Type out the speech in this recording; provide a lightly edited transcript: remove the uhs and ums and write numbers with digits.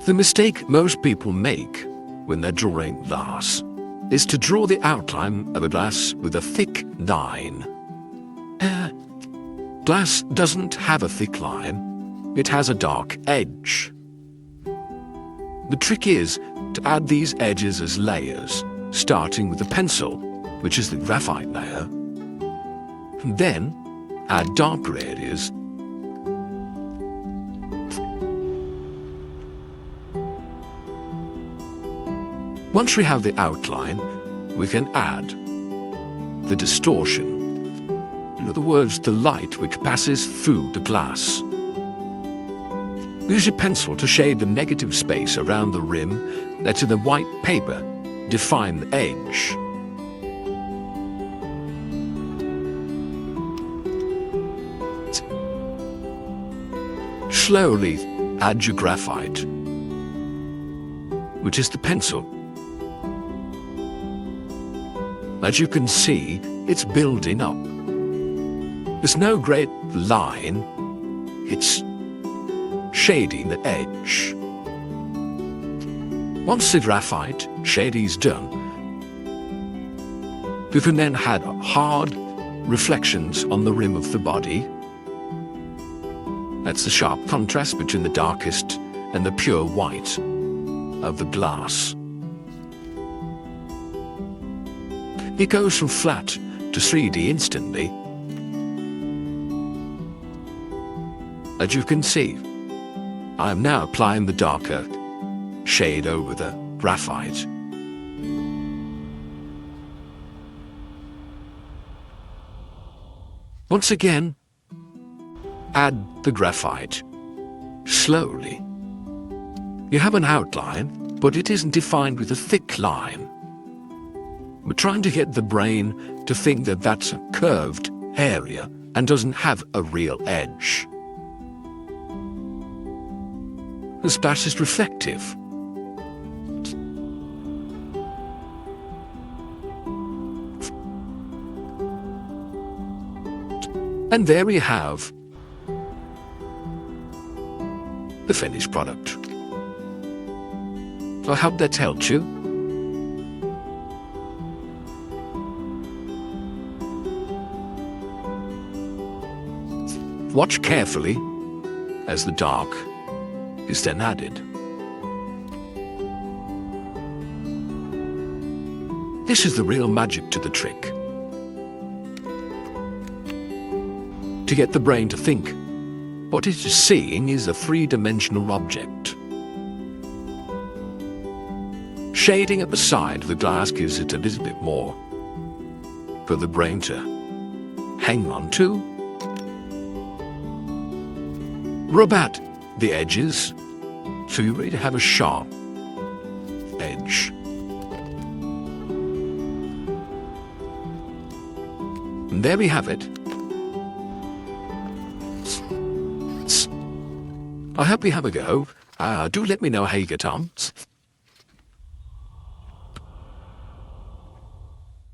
The mistake most people make when they're drawing glass is to draw the outline of a glass with a thick line. Glass doesn't have a thick line, it has a dark edge. The trick is to add these edges as layers, starting with the pencil, which is the graphite layer, and then add darker areas. Once we have the outline, we can add the distortion. In other words, the light which passes through the glass. Use your pencil to shade the negative space around the rim, letting the white paper define the edge. Slowly add your graphite, which is the pencil. As you can see, it's building up. There's no great line, it's shading the edge. Once the graphite shading's done, you can then add hard reflections on the rim of the body. That's the sharp contrast between the darkest and the pure white of the glass. It goes from flat to 3D instantly. As you can see, I am now applying the darker shade over the graphite. Once again, add the graphite slowly. You have an outline, but it isn't defined with a thick line. We're trying to get the brain to think that that's a curved area and doesn't have a real edge. The splash is reflective. And there we have the finished product. I hope that's helped you. Watch carefully as the dark is then added. This is the real magic to the trick. To get the brain to think, what it is seeing is a three-dimensional object. Shading at the side of the glass gives it a little bit more for the brain to hang on to. Rub out the edges so you really have a sharp edge. And there we have it. I hope you have a go. Do let me know how you get on.